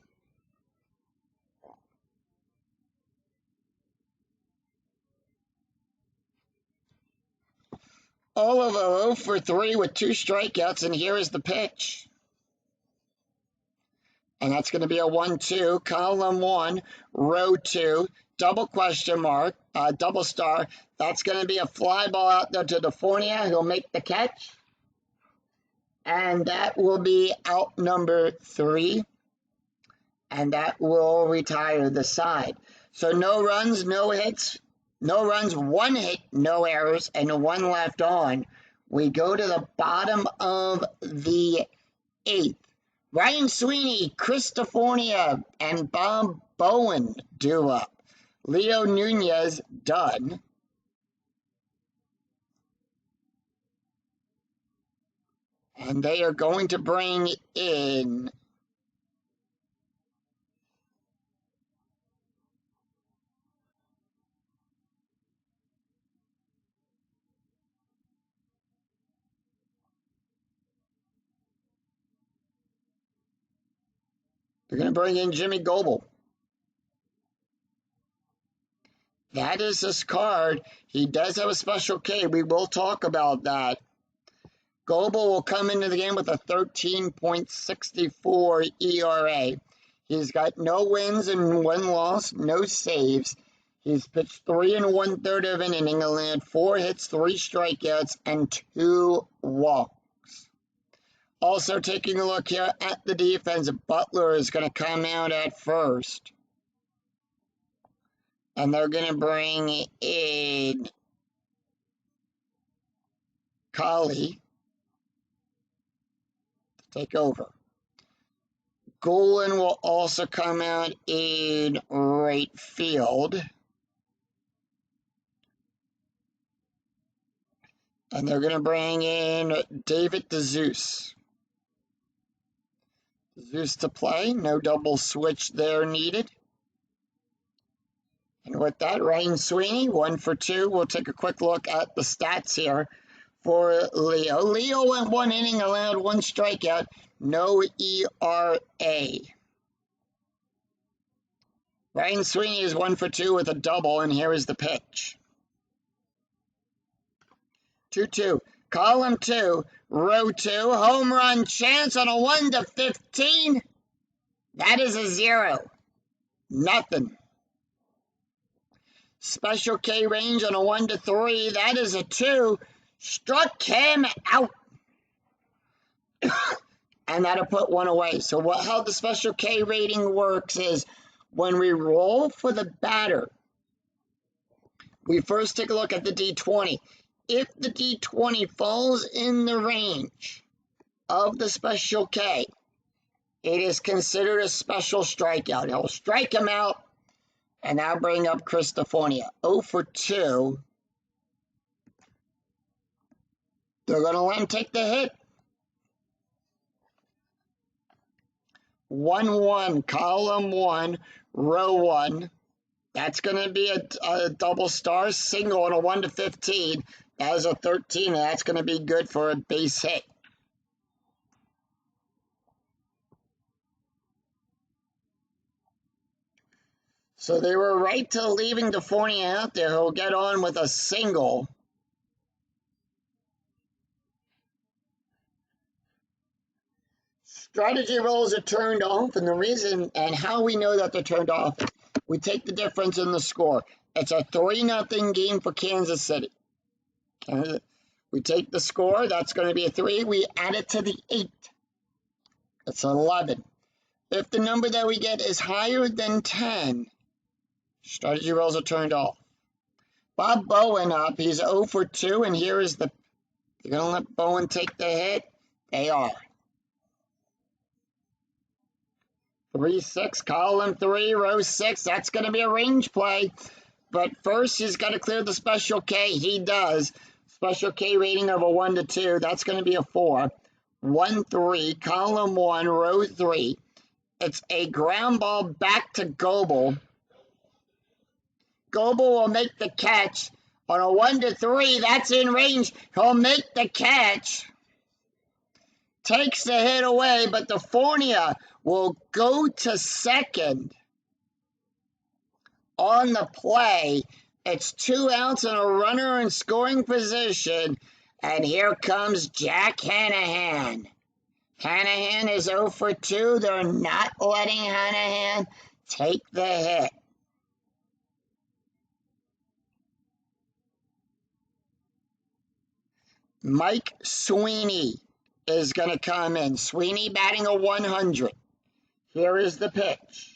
Speaker 1: Olivo 0 for 3 with 2 strikeouts, and here is the pitch. And that's going to be a 1-2, column 1, row 2, double question mark, double star. That's going to be a fly ball out there to DeFornia. He'll make the catch. And that will be out number 3. And that will retire the side. So no runs, no hits, no runs, 1 hit, no errors, and 1 left on. We go to the bottom of the 8th. Ryan Sweeney, Chris DeFornia, and Bob Bowen due up. Leo Nunez done. And they are going to bring in Jimmy Goebel. That is his card. He does have a special K. We will talk about that. Goebel will come into the game with a 13.64 ERA. He's got no wins and 1 loss, no saves. He's pitched 3 1/3 of an inning, allowed 4 hits, 3 strikeouts, and 2 walks. Also taking a look here at the defense, Butler is going to come out at first. And they're going to bring in Colley to take over. Golan will also come out in right field. And they're going to bring in David DeZeus. DeZeus to play. No double switch there needed. And with that, Ryan Sweeney, 1 for 2. We'll take a quick look at the stats here for Leo. Leo went 1 inning, allowed 1 strikeout, no ERA. Ryan Sweeney is 1 for 2 with a double, and here is the pitch. 2-2. Column 2, row 2, home run chance on a 1-15. That is a 0. Nothing. Special K range on a 1-3. That is a 2. Struck him out. And that'll put 1 away. So how the Special K rating works is when we roll for the batter, we first take a look at the D20. If the D20 falls in the range of the Special K, it is considered a special strikeout. He'll strike him out. And now bring up Cristofonia. 0 for 2. They're going to let him take the hit. 1-1, column 1, row 1. That's going to be a double star single on a 1-15. That is a 13, and that's going to be good for a base hit. So they were right to leaving Defornia out there. He'll get on with a single. Strategy rolls are turned off, and the reason and how we know that they're turned off, we take the difference in the score. It's a 3-0 game for Kansas City. We take the score, that's going to be a 3. We add it to the 8. It's 11. If the number that we get is higher than 10, strategy rolls are turned off. Bob Bowen up. He's 0 for 2, and here is the... They're going to let Bowen take the hit. They are. 3-6, column 3, row 6. That's going to be a range play. But first, he's got to clear the Special K. He does. Special K rating of a 1-2. That's going to be a 4. 1-3, column 1, row 3. It's a ground ball back to Goebel. Goebel will make the catch on a 1-3. That's in range. He'll make the catch. Takes the hit away, but Defornia will go to second on the play. It's 2 outs and a runner in scoring position. And here comes Jack Hanahan. Hanahan is 0 for 2. They're not letting Hanahan take the hit. Mike Sweeney is going to come in. Sweeney batting a 100. Here is the pitch.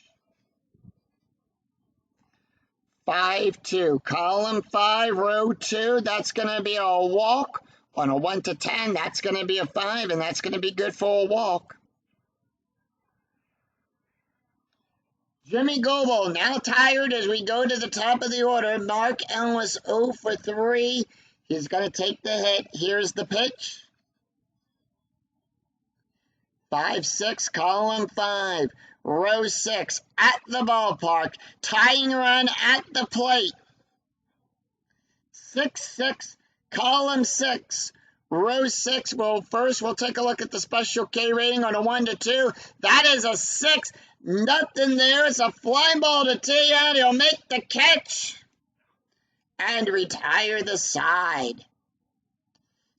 Speaker 1: 5-2. Column 5, row 2. That's going to be a walk. On a 1-10, that's going to be a 5, and that's going to be good for a walk. Jimmy Goebel, now tired as we go to the top of the order. Mark Ellis, 0 for 3. He's going to take the hit. Here's the pitch. 5-6, column 5, row 6, at the ballpark. Tying run at the plate. 6-6, column 6, row 6. Well, first we'll take a look at the Special K rating on a 1-2. That is a 6. Nothing there. It's a fly ball to tee out. He'll make the catch and retire the side.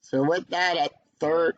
Speaker 1: So with that, at third.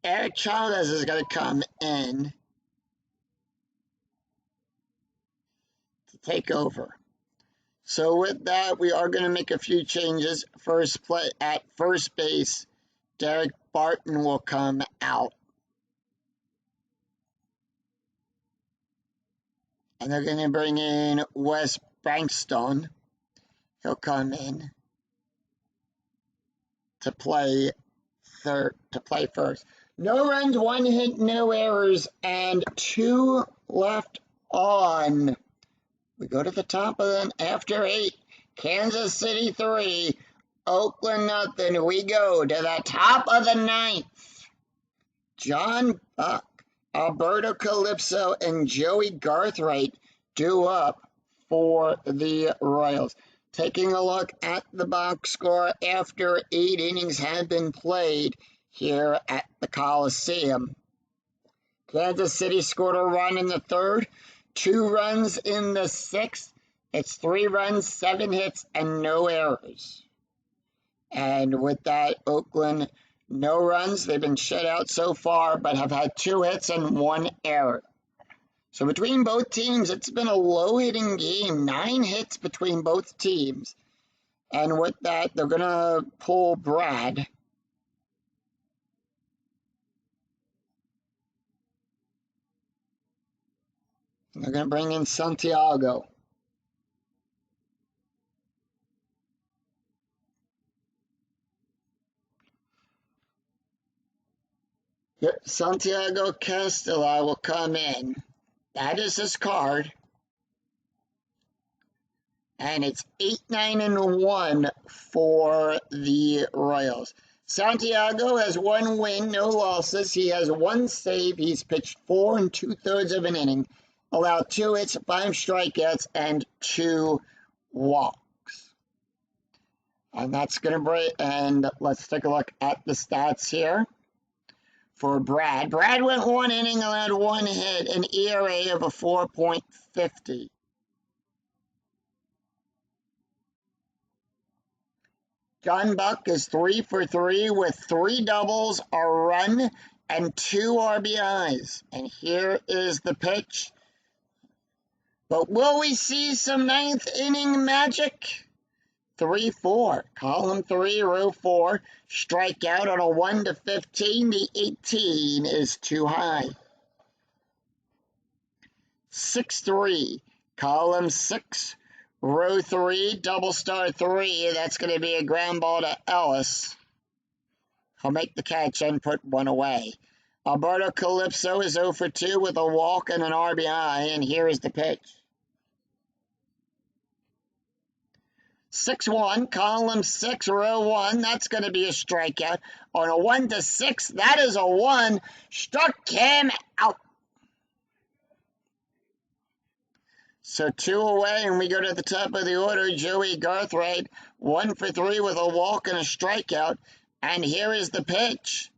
Speaker 1: Eric Chavez is going to come in to take over. So with that, we are going to make a few changes. First play at first base, Derek Barton will come out. And they're going to bring in Wes Bankstone. He'll come in to play first. No runs, 1 hit, no errors, and 2 left on. We go to the top of the after 8. Kansas City 3, Oakland nothing. We go to the top of the 9th. John Buck, Alberto Calypso, and Joey Garthright due up for the Royals. Taking a look at the box score after 8 innings had been played here at the Coliseum. Kansas City scored a run in the 3rd, 2 runs in the 6th. It's 3 runs, 7 hits, and no errors. And with that, Oakland, no runs. They've been shut out so far, but have had 2 hits and 1 error. So between both teams, it's been a low-hitting game. 9 hits between both teams. And with that, they're going to pull Brad. They're going to bring in Santiago. Yep, Santiago Castilla will come in. That is his card. And it's 8-9-1 for the Royals. Santiago has 1 win, no losses. He has 1 save. He's pitched 4 2/3 of an inning, allowed 2 hits, 5 strikeouts, and 2 walks. And that's going to break. And let's take a look at the stats here for Brad. Brad went 1 inning, allowed 1 hit, an ERA of a 4.50. John Buck is 3 for 3 with 3 doubles, a run, and 2 RBIs. And here is the pitch. But will we see some 9th inning magic? 3-4, column 3, row 4, strikeout on a 1-15. The 18 is too high. 6-3, column 6, row 3, double star 3. That's going to be a ground ball to Ellis. He'll make the catch and put 1 away. Alberto Calypso is 0 for 2 with a walk and an RBI, and here is the pitch. 6-1, column 6, row 1. That's going to be a strikeout. On a 1-6, that is a 1. Struck him out. So 2 away, and we go to the top of the order. Joey Garthright, 1 for 3 with a walk and a strikeout. And here is the pitch.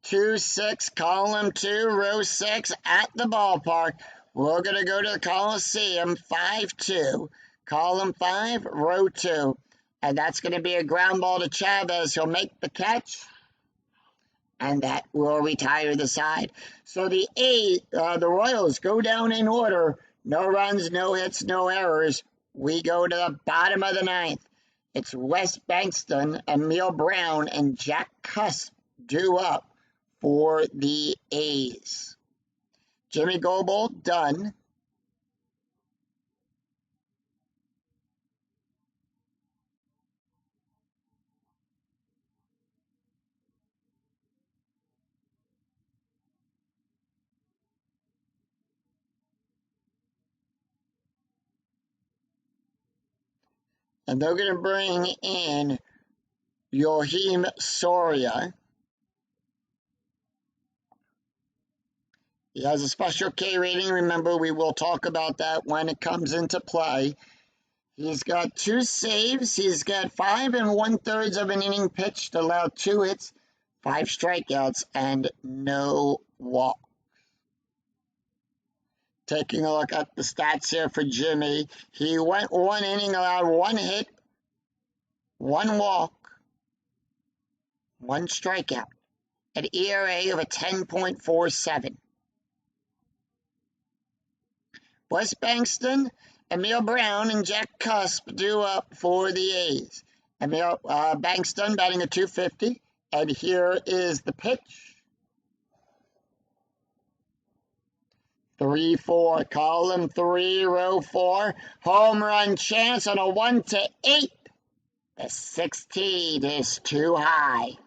Speaker 1: 2-6, column 2, row 6, at the ballpark. We're going to go to the Coliseum, 5-2, column 5, row 2. And that's going to be a ground ball to Chavez. He'll make the catch, and that will retire the side. So the Royals go down in order. No runs, no hits, no errors. We go to the bottom of the 9th. It's Wes Bankston, Emil Brown, and Jack Cusp due up for the A's. Jimmy Goebel, done. And they're going to bring in Joachim Soria. He has a special K rating. Remember, we will talk about that when it comes into play. He's got 2 saves. He's got 5 1/3 of an inning pitched, allowed 2 hits, 5 strikeouts, and no walk. Taking a look at the stats here for Jimmy. He went 1 inning, allowed 1 hit, 1 walk, 1 strikeout, an ERA of a 10.47. Wes Bankston, Emil Brown, and Jack Cusp due up for the A's. Emil Bankston batting a .250, and here is the pitch. 3-4, column 3, row 4, home run chance on a 1-8. The 16 is too high.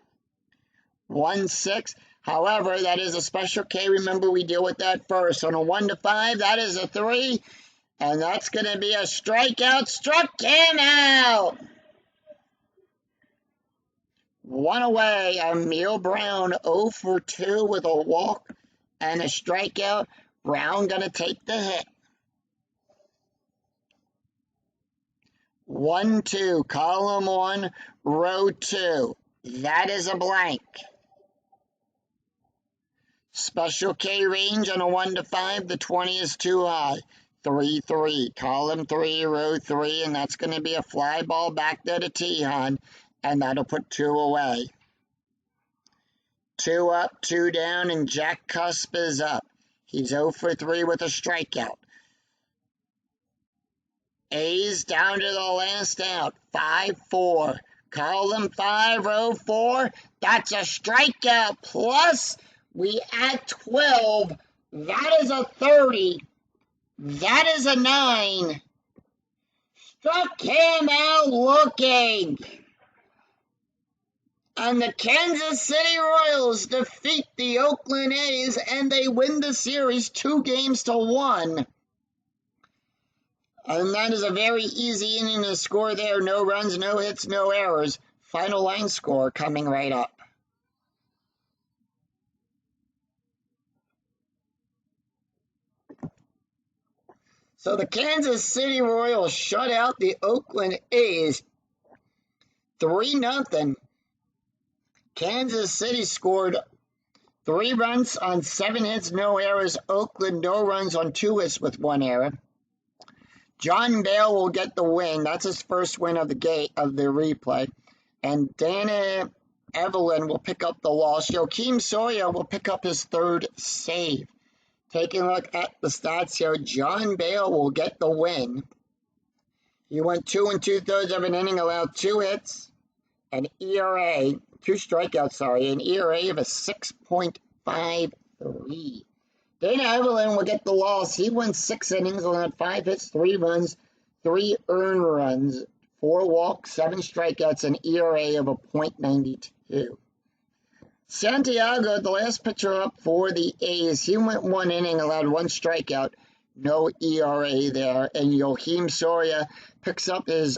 Speaker 1: 1-6. However, that is a special K. Remember, we deal with that first. On a 1-5, that is a 3. And that's going to be a strikeout. Struck him out. 1 away. Emil Brown 0 for 2 with a walk and a strikeout. Brown going to take the hit. 1-2. Column 1, row 2. That is a blank. Special K range on a 1-5, the 20 is too high. 3-3, column 3, row 3, and that's going to be a fly ball back there to Tihan, and that'll put 2 away. 2 up, 2 down, and Jack Cusp is up. He's 0 for 3 with a strikeout. A's down to the last out. 5-4, column 5, row 4. That's a strikeout plus. We add 12. That is a 30. That is a 9. Struck him out looking. And the Kansas City Royals defeat the Oakland A's, and they win the series 2-1. And that is a very easy inning to score there. No runs, no hits, no errors. Final line score coming right up. So the Kansas City Royals shut out the Oakland A's 3-0. Kansas City scored 3 runs on 7 hits, no errors. Oakland, no runs on 2 hits with 1 error. John Bale will get the win. That's his first win of the replay. And Dana Evelyn will pick up the loss. Joachim Soria will pick up his 3rd save. Taking a look at the stats here, John Bale will get the win. He went 2 2/3 of an inning, allowed 2 hits, an ERA, 2 strikeouts, an ERA of a 6.53. Dana Evelyn will get the loss. He went 6 innings, allowed 5 hits, 3 runs, 3 earned runs, 4 walks, 7 strikeouts, an ERA of a .92. Santiago, the last pitcher up for the A's, he went 1 inning, allowed 1 strikeout, no ERA there. And Joachim Soria picks up his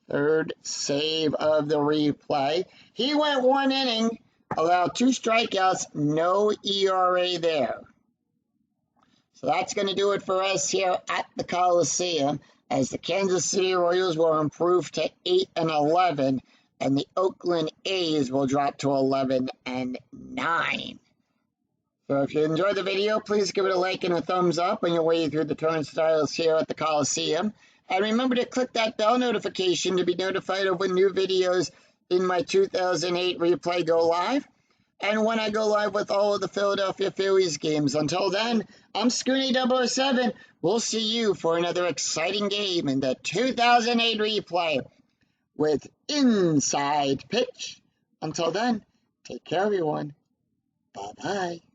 Speaker 1: 3rd save of the replay. He went 1 inning, allowed 2 strikeouts, no ERA there. So that's going to do it for us here at the Coliseum, as the Kansas City Royals will improve to 8-11. And the Oakland A's will drop to 11-9. So if you enjoyed the video, please give it a like and a thumbs up on your way through the turnstiles here at the Coliseum. And remember to click that bell notification to be notified of when new videos in my 2008 replay go live, and when I go live with all of the Philadelphia Phillies games. Until then, I'm Scooney 007. We'll see you for another exciting game in the 2008 replay with Inside Pitch. Until then, take care, everyone. Bye-bye.